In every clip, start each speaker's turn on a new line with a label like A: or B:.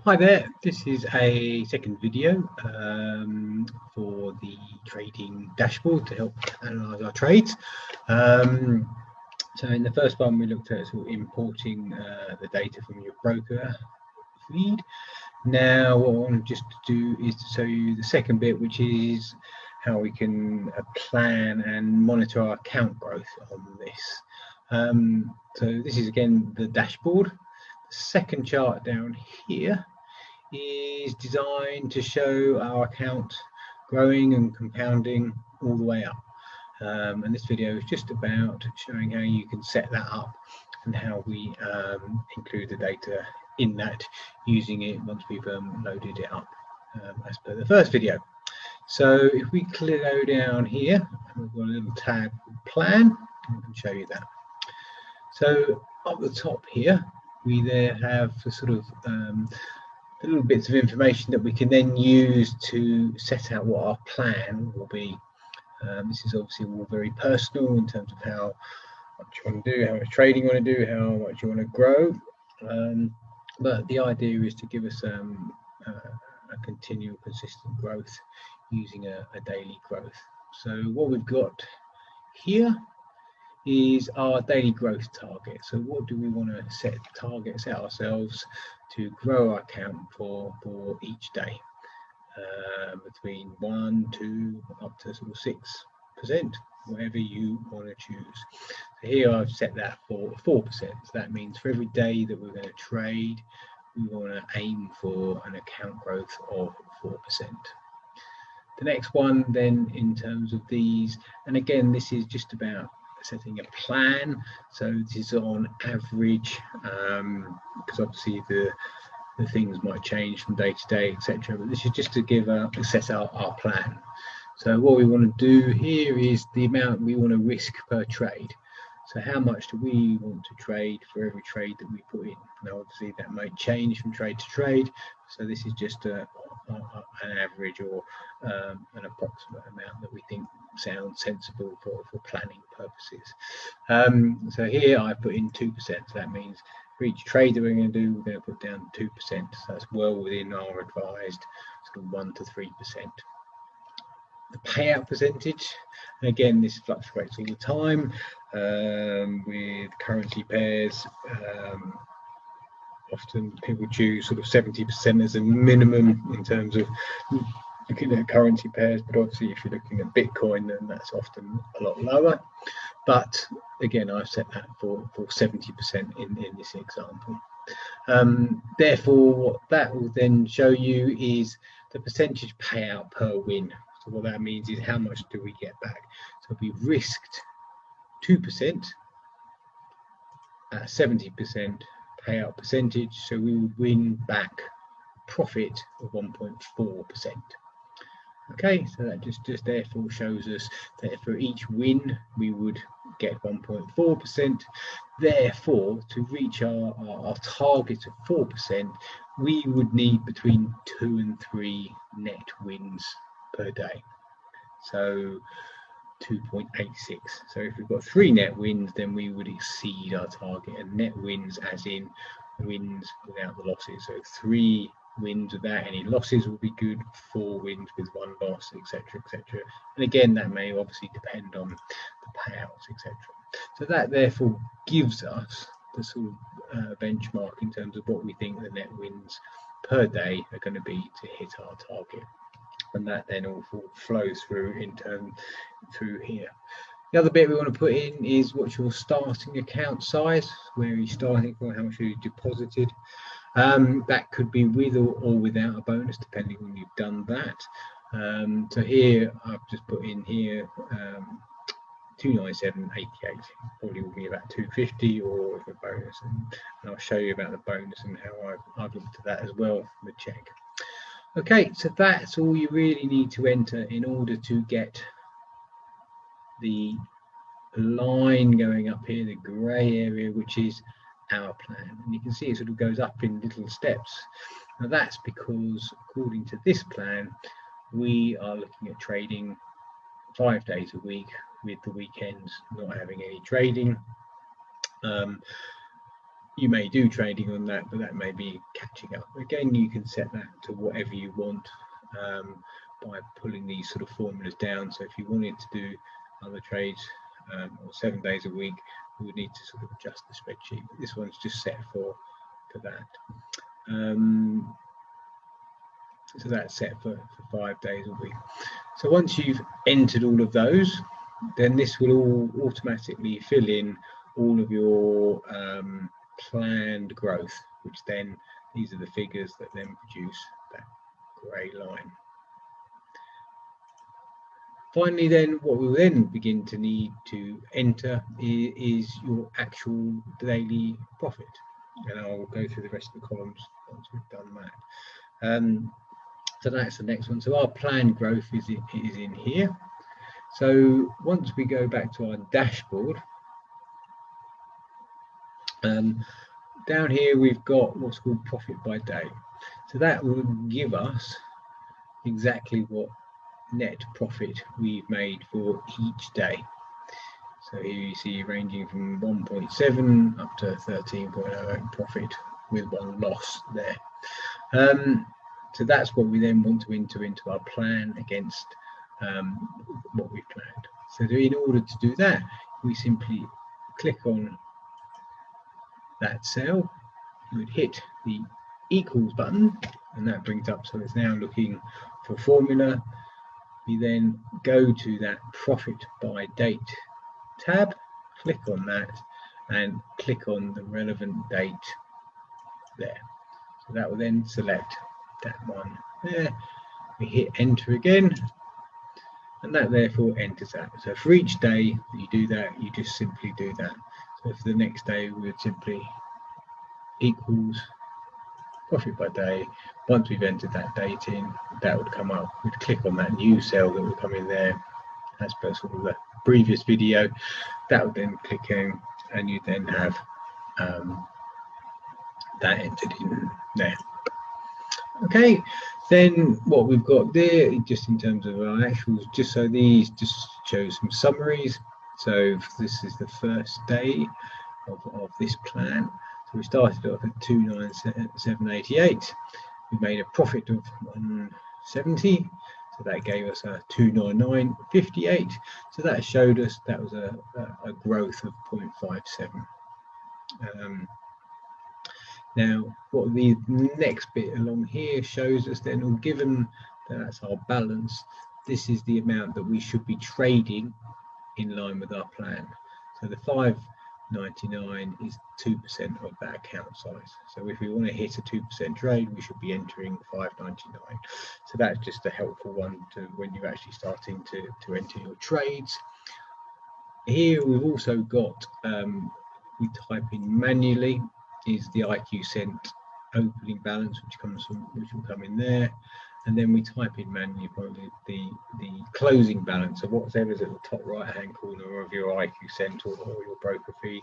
A: Hi there, this is a second video for the trading dashboard to help analyse our trades. So in the first one we looked at sort of importing the data from your broker feed. Now what I want just to do is to show you the second bit, which is how we can plan and monitor our account growth on this. So this is again the dashboard. The second chart down here is designed to show our account growing and compounding all the way up. And this video is just about showing how you can set that up and how we include the data in that, using it once we've loaded it up as per the first video. So if we go down here, we've got a little tab plan, I can show you that. So up the top here, we there have the sort of little bits of information that we can then use to set out what our plan will be. This is obviously all very personal in terms of how much you want to do, how much trading you want to do, how much you want to grow. But the idea is to give us a continual, consistent growth using a daily growth. So what we've got here is our daily growth target. So what do we want to set targets out ourselves to grow our account for each day, between 1, 2, up to sort of 6%, whatever you want to choose. So here I've set that for 4%. So that means for every day that we're going to trade, we want to aim for an account growth of 4%. The next one then in terms of these, and again this is just about setting a plan, so this is on average, because obviously the things might change from day to day, etc. But this is just to give set out our plan. So what we want to do here is the amount we want to risk per trade. So how much do we want to trade for every trade that we put in? Now obviously that might change from trade to trade, so this is just an average or an approximate amount that we think sounds sensible for planning purposes. So here I put in 2%, so that means for each trade that we're going to do, we're going to put down 2%, so that's well within our advised sort of 1 to 3%. The payout percentage, and again this fluctuates all the time with currency pairs. Often people choose sort of 70% as a minimum in terms of looking at currency pairs, but obviously if you're looking at Bitcoin, then that's often a lot lower. But again, I've set that for 70% in this example. Therefore, what that will then show you is the percentage payout per win. So what that means is how much do we get back. So we risked 2% at 70% payout percentage, so we would win back profit of 1.4%. Okay, so that just therefore shows us that for each win we would get 1.4%. Therefore, to reach our target of 4%, we would need between 2 and 3 net wins per day. So 2.86. So if we've got 3 net wins, then we would exceed our target. And net wins as in wins without the losses. So 3 wins without any losses will be good, 4 wins with 1 loss, etc., etc. And again, that may obviously depend on the payouts, etc. So that therefore gives us the sort of benchmark in terms of what we think the net wins per day are going to be to hit our target. And that then all flows through through here. The other bit we want to put in is what's your starting account size, where are you starting from, how much have you deposited. That could be with or without a bonus, depending on you've done that. So here I've just put in here 297.88, probably will be about 250 or with a bonus, and I'll show you about the bonus and how I've looked at that as well from the check. Okay, so that's all you really need to enter in order to get the line going up here, the grey area, which is our plan. And you can see it sort of goes up in little steps. Now that's because according to this plan, we are looking at trading 5 days a week, with the weekends not having any trading. you may do trading on that, but that may be catching up. Again, you can set that to whatever you want by pulling these sort of formulas down. So if you wanted to do other trades or 7 days a week, we would need to sort of adjust the spreadsheet. But this one's just set for that. So that's set for 5 days a week. So once you've entered all of those, then this will all automatically fill in all of your planned growth, which then these are the figures that then produce that grey line. Finally, then what we'll then begin to need to enter is your actual daily profit, and I'll go through the rest of the columns once we've done that. So that's the next one. So our planned growth is in here. So once we go back to our dashboard, down here we've got what's called profit by day. So that will give us exactly what net profit we've made for each day. So here you see ranging from 1.7 up to 13.08 profit with one loss there. So that's what we then want to enter into our plan against what we've planned. So in order to do that, we simply click on that cell, you would hit the equals button, and that brings up, so it's now looking for formula. We then go to that profit by date tab, click on that, and click on the relevant date there. So that will then select that one there. We hit enter again, and that therefore enters that. So for each day you do that, you just simply do that. So for the next day, we would simply equals profit by day. Once we've entered that date in, that would come up. We'd click on that new cell that would come in there, as per sort of the previous video. That would then click in, and you then have that entered in there. Okay, then what we've got there, just in terms of our actuals, just so these just show some summaries. So this is the first day of this plan. So we started off at 297.88. We made a profit of 170. So that gave us a 299.58. So that showed us that was a growth of 0.57. Now, what the next bit along here shows us then, or given that's our balance, this is the amount that we should be trading in line with our plan. So the 599 is 2% of that account size. So if we want to hit a 2% trade, we should be entering 599. So that's just a helpful one to when you're actually starting to enter your trades. Here we've also got, we type in manually, is the IQ cent opening balance, which will come in there, and then we type in manually probably the closing balance, so whatever's at the top right hand corner of your IQ cent or your broker fee.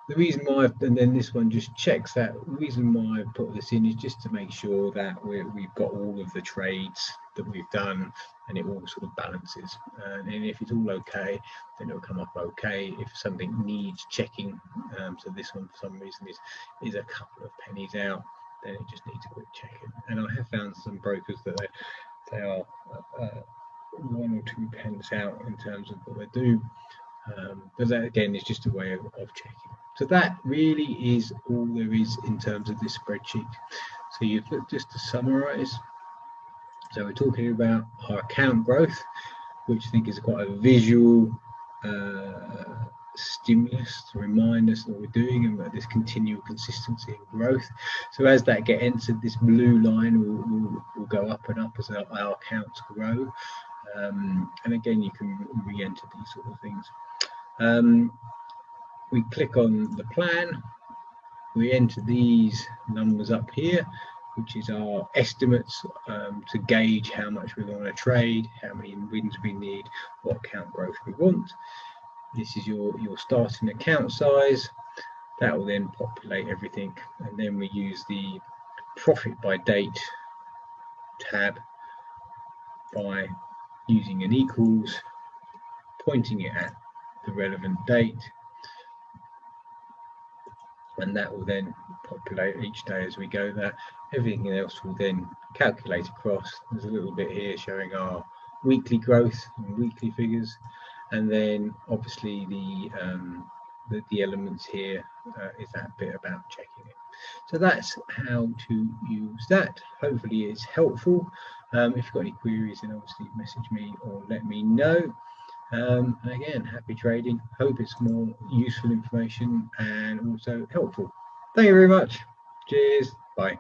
A: The reason why, and then this one just checks that, the reason why I put this in is just to make sure that we've got all of the trades that we've done and it all sort of balances. And if it's all okay, then it'll come up okay. If something needs checking, so this one for some reason is a couple of pennies out, then it just needs a quick checking. And I have found some brokers that they are 1 or 2 pence out in terms of what they do. But that again is just a way of checking. So that really is all there is in terms of this spreadsheet. So you've looked, just to summarize, so we're talking about our account growth, which I think is quite a visual stimulus to remind us what we're doing and about this continual consistency and growth. So as that gets entered, this blue line will go up and up as our accounts grow. And again, you can re-enter these sort of things. We click on the plan, we enter these numbers up here, which is our estimates to gauge how much we want to trade, how many wins we need, what account growth we want. This is your starting account size. That will then populate everything, and then we use the profit by date tab by using an equals, pointing it at the relevant date, and that will then populate each day as we go. That everything else will then calculate across. There's a little bit here showing our weekly growth and weekly figures, and then obviously the elements here is that bit about checking it. So that's how to use that. Hopefully it's helpful. If you've got any queries, then obviously message me or let me know. And again, happy trading. Hope it's more useful information and also helpful. Thank you very much. Cheers. Bye.